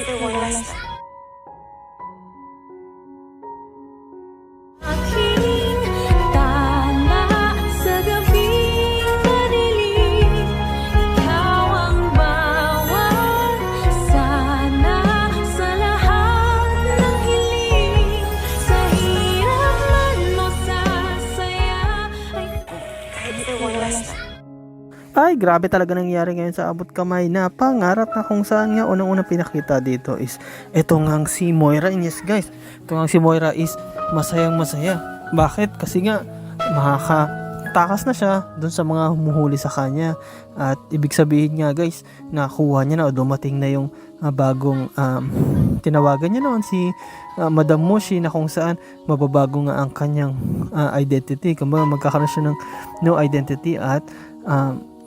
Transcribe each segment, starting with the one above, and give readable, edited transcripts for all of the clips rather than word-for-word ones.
Walas. Ay, grabe talaga nangyari ngayon sa abot kamay na pangarap na kung saan nga unang-unang pinakita dito is ito ngang si Moira. And yes guys, ito ngang si Moira is masayang masaya. Bakit? Kasi nga makakatakas na siya dun sa mga humuhuli sa kanya. At ibig sabihin nga guys, nakuha niya na o dumating na yung bagong tinawagan niya noon si Madam Moshi, na kung saan mababago nga ang kanyang identity. Kumbaga magkakaroon siya ng new identity at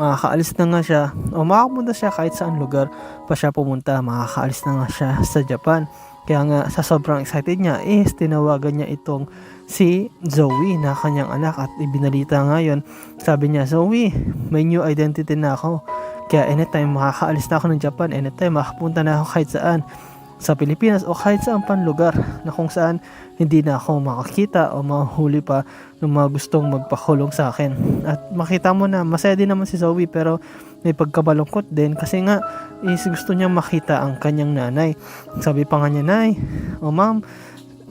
makakaalis na nga siya o makapunta siya kahit saan lugar pa siya pumunta. Makakaalis na nga siya sa Japan. Kaya nga sa sobrang excited niya is tinawagan niya itong si Zoe na kanyang anak at ibinalita ngayon. Sabi niya, Zoe, may new identity na ako. Kaya anytime makakaalis na ako ng Japan, anytime makapunta na ako kahit saan sa Pilipinas o kahit saan pang lugar na kung saan hindi na ako makakita o mahuli pa ng mga gustong magpakulong sa akin. At makita mo na masaya din naman si Zoe, pero may pagkabalungkot din kasi nga is gusto niya makita ang kanyang nanay. Sabi pa nga niya, Nay, o ma'am,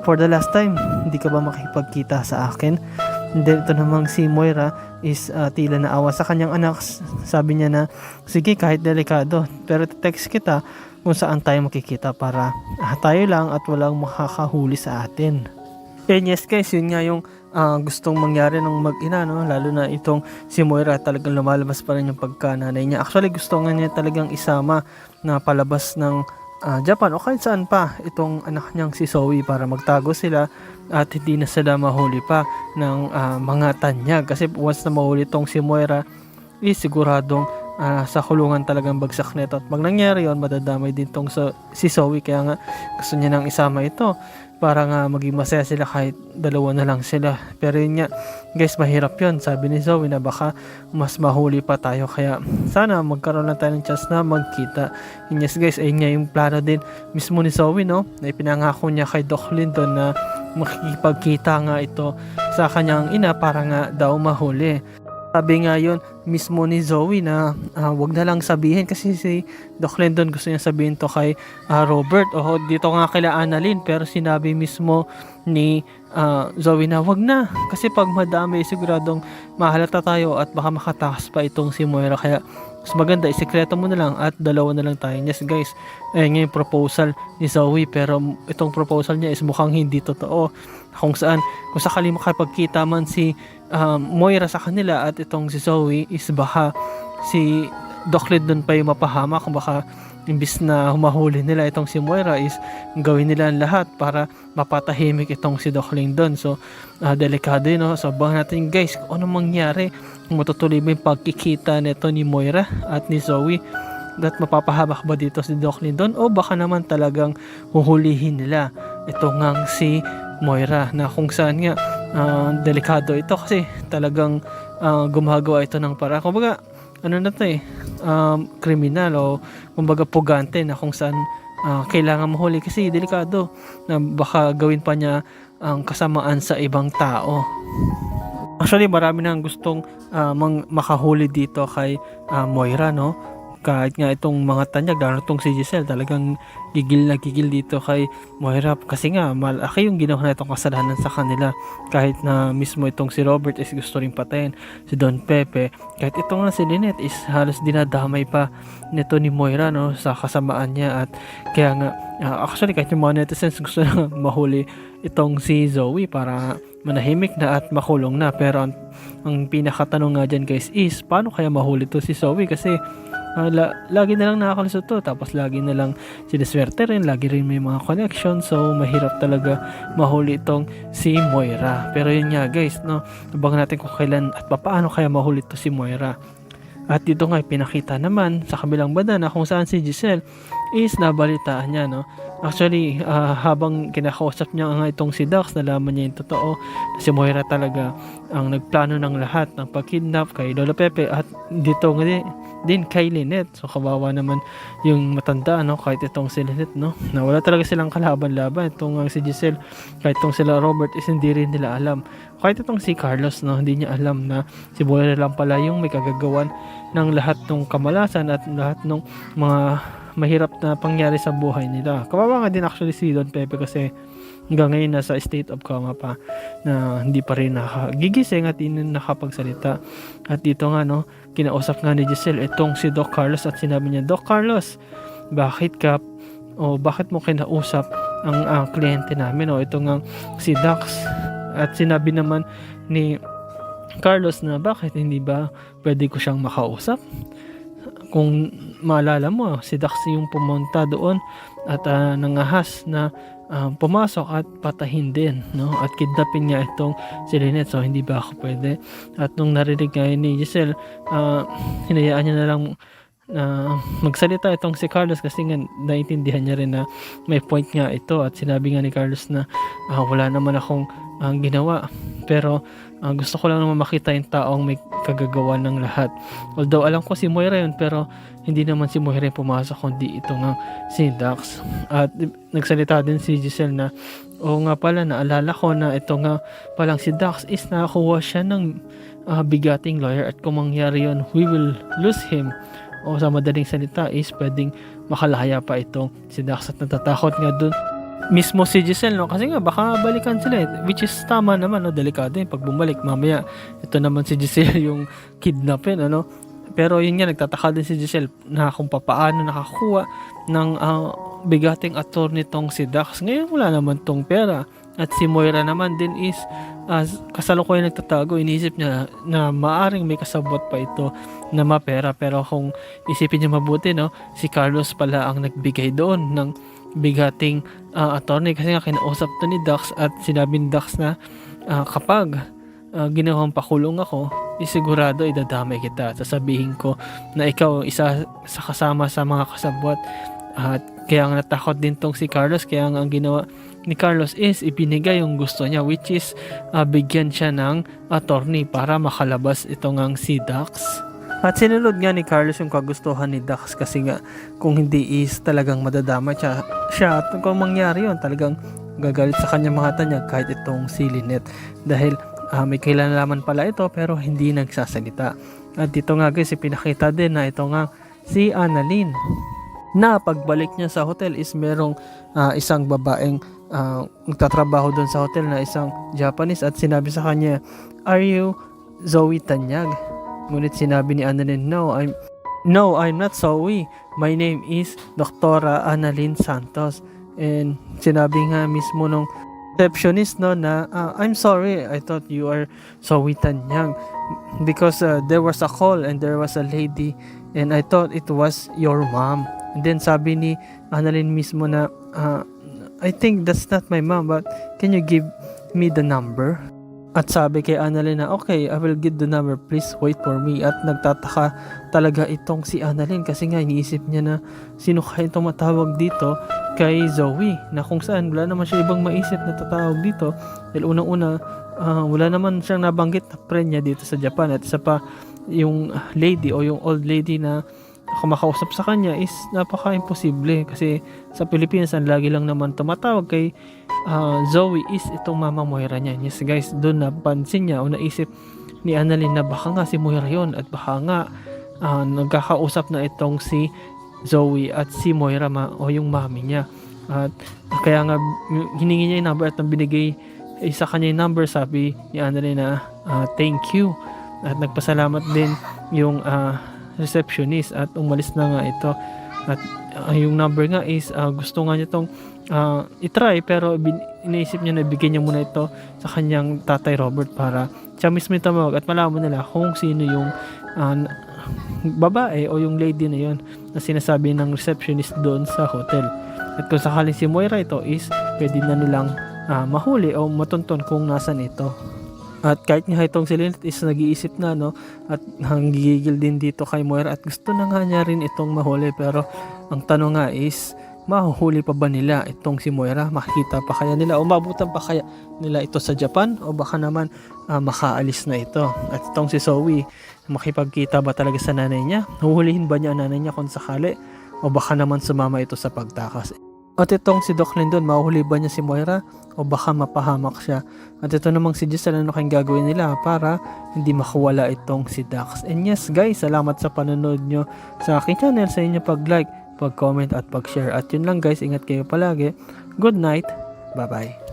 for the last time, hindi ka ba makipagkita sa akin? And then ito namang si Moira is tila naawa sa kanyang anak. Sabi niya na, sige kahit delikado, pero text kita kung saan tayo makikita para tayo lang at walang makakahuli sa atin. And yes guys, yun nga yung gustong mangyari ng mag-ina, no? Lalo na itong si Moira, talagang lumalabas pa rin yung pagkananay niya. Actually gusto nga niya talagang isama na palabas ng Japan o kahit saan pa itong anak niyang si Zoe para magtago sila at hindi na sila mahuli pa ng mga tanyag. Kasi once na mahuli itong si Moira, siguradong sa kulungan talagang bagsak nito. At pag nangyari yun, madadamay din tong si Zoe. Kaya nga gusto niya nang isama ito para nga maging masaya sila kahit dalawa na lang sila. Pero yun nga guys, mahirap yun. Sabi ni Zoe na baka mas mahuli pa tayo. Kaya sana magkaroon na tayo ng chance na magkita. Yun yes guys, ayun nga yung plano din mismo ni Zoe, no? Na ipinangako niya kay Doc Lyndon na makikipagkita nga ito sa kanyang ina para nga daw mahuli. Sabi nga yun mismo ni Zoe na wag na lang sabihin kasi si Doc Lyndon gusto niya sabihin to kay Robert o dito nga kila Annalyn, pero sinabi mismo ni Zoe na wag na kasi pag madami siguradong mahalata tayo at baka makatakas pa itong si Moira. Kaya mas maganda isikreto mo na lang at dalawa na lang tayo. Yes guys, ayun yung proposal ni Zoe, pero itong proposal niya is mukhang hindi totoo. Kung sakali makapagkita man si Moira sa kanila at itong si Zoe is baka si Doc Lyndon pa yung mapahamak. Kung baka imbis na humahuli nila itong si Moira is gawin nila ang lahat para mapatahimik itong si Doc Lyndon. So delikado yun, no? So abangan natin guys kung ano mangyari, kung matutuloy ba yung pagkikita nito ni Moira at ni Zoe, at mapapahamak ba dito si Doc Lyndon o baka naman talagang huhulihin nila ito ngang si Moira, na kung saan nga delikado ito kasi talagang gumagawa ito ng para kumbaga ano na to kriminal o kumbaga pugante na kung saan kailangan mahuli kasi delikado na baka gawin pa niya ang kasamaan sa ibang tao. Actually marami nang gustong makahuli dito kay Moira, no? Kahit nga itong mga tanyag, lalo itong si Giselle, talagang gigil na gigil dito kay Moira kasi nga malaki yung ginawa na itong kasalanan sa kanila. Kahit na mismo itong si Robert is gusto rin patayin si Don Pepe, kahit itong nga si Lynette is halos dinadamay pa nito ni Moira, no, sa kasamaan niya. At kaya nga actually kahit yung mga netizens gusto na mahuli itong si Zoe para manahimik na at makulong na. Pero ang pinakatanong nga dyan guys is paano kaya mahuli to si Zoe kasi lagi na lang nakakalusot to, tapos lagi na lang siniswerte rin, lagi rin may mga connection, so mahirap talaga mahuli itong si Moira. Pero yun nga guys, no, abangan natin kung kailan at paano kaya mahuli to si Moira. At dito nga pinakita naman sa kabilang banda na kung saan si Giselle is nabalitaan niya, no. Actually habang kinakausap niya nga itong si Dax, nalaman niya yung totoo na si Moira talaga ang nagplano ng lahat ng pagkidnap kay Lola Pepe. At dito nga din kay Lynette. So kawawa naman yung matanda, no, kahit itong si Lynette, no, na wala talaga silang kalaban-laban. Itong si Giselle, kahit itong sila Robert is hindi rin nila alam. Kahit itong si Carlos, no, hindi niya alam na si Moira lang pala yung may kagagawan ng lahat ng kamalasan at lahat ng mga mahirap na pangyari sa buhay nila. Kawawa nga din actually si Don Pepe kasi hanggang ngayon nasa state of coma pa, na hindi pa rin nakagigising at hindi nakapagsalita. At dito nga, no, kinausap nga ni Giselle itong si Doc Carlos at sinabi niya, Doc Carlos, bakit mo kinausap ang kliyente namin, o ito nga si Dax? At sinabi naman ni Carlos na bakit hindi ba pwede ko siyang makausap? Kung maalala mo, si Dax yung pumunta doon at nangahas na pumasok at patahin din, no, at kidnapin niya itong si Lynette. So hindi ba ako pwede? At nung narinig nga ni Giselle, hinayaan niya na lang magsalita itong si Carlos kasi nga naintindihan niya rin na may point nga ito. At sinabi nga ni Carlos na wala naman akong ginawa, pero gusto ko lang naman makita yung taong may kagagawa ng lahat. Although alam ko si Moira yun, pero hindi naman si Moira yung pumasok, kundi ito nga si Dax. At nagsalita din si Giselle na oo nga pala, naalala ko na ito nga palang si Dax is nakakuha siya ng bigating lawyer, at kung mangyari yun, we will lose him. O sa madaling salita is pwedeng makalaya pa itong si Dax. At natatakot nga dun mismo si Giselle, no, kasi nga baka balikan sila, which is tama naman, no, delikado yung pag bumalik mamaya ito naman si Giselle yung kidnapin, ano. Pero yun nga, nagtataka din si Giselle na kung papaano nakakuha ng bigating attorney tong si Dax. Ngayon wala naman tong pera. At si Moira naman din is kasalukuyan nagtatago. Iniisip niya na maaring may kasabot pa ito na mapera. Pero kung isipin niya mabuti, no, si Carlos pala ang nagbigay doon ng bigating attorney, kasi nga kinausap to ni Dax at sinabi ni Dax na kapag ginawang pakulong ako, isigurado idadamay kita. Sasabihin ko na ikaw isa sa kasama sa mga kasabwat. At kaya nga natakot din tong si Carlos, kaya nga ang ginawa ni Carlos is ibinigay yung gusto niya, which is bigyan siya ng attorney para makalabas ito ngang si Dax. At sinunod nga ni Carlos yung kagustuhan ni Dax, kasi nga kung hindi is talagang madadama siya at kung mangyari yun, talagang gagalit sa kanya mga tanyag kahit itong si Lynette, dahil may kailangan pala ito pero hindi nagsasalita. At dito nga guys, ipinakita din na ito nga si Annalyn, na pagbalik niya sa hotel is merong isang babaeng nagtatrabaho doon sa hotel na isang Japanese, at sinabi sa kanya, "Are you Zoe Tanyag?" Ngunit sinabi ni Annalyn, No, I'm not Zoe. My name is Dr. Annalyn Santos." And sinabi nga mismo nung receptionist, no, na I'm sorry, I thought you are Zoe Tanyag because there was a call and there was a lady and I thought it was your mom. And then sabi ni Annalyn mismo na I think that's not my mom, but can you give me the number? At sabi kay Annalyn na okay, I will give the number, please wait for me. At nagtataka talaga itong si Annalyn kasi nga iniisip niya na sino kaya itong matawag dito kay Zoe, na kung saan wala naman siya ibang maisip na tatawag dito, dahil unang-una wala naman siyang nabanggit na friend niya dito sa Japan, at isa pa yung lady o yung old lady na kumakausap sa kanya is napaka-imposible, kasi sa Pilipinas ang lagi lang naman tumatawag kay Zoe is itong Mama Moira niya. Yes guys, doon napansin niya o naisip ni Annalyn na baka nga si Moira yon, at baka nga nagkakausap na itong si Zoe at si Moira o yung mami niya. At kaya nga hiningi niya yung number, at nang binigay sa kanya yung number, sabi ni Annalyn na thank you, at nagpasalamat din yung receptionist at umalis na nga ito. At yung number nga is gusto nga niya itong itry, pero iniisip niya na bigyan niya muna ito sa kanyang tatay Robert para siya mismo yung tumawag at malaman nila kung sino yung babae o yung lady na yon na sinasabi ng receptionist doon sa hotel. At kung sakaling si Moira ito is pwede na nilang mahuli o matunton kung nasan ito. At kahit nga itong si Lynette is nag-iisip na, no, at nanggigigil din dito kay Moira at gusto na nga niya rin itong mahuli, pero ang tanong nga is mahuhuli pa ba nila itong si Moira? Makikita pa kaya nila? O mabutan pa kaya nila ito sa Japan? O baka naman makaalis na ito? At itong si Zoe, makipagkita ba talaga sa nanay niya? Huhulihin ba niya ang nanay niya kung sakali? O baka naman sumama ito sa pagtakas? At itong si Doc Lindon, mahuhuli ba niya si Moira? O baka mapahamak siya? At ito namang si Giselle, ano kayong gagawin nila para hindi makawala itong si Dax? And yes guys, salamat sa panonood nyo sa aking channel, sa inyo pag-like, pag-comment at pag-share. At yun lang guys, ingat kayo palagi. Good night. Bye-bye.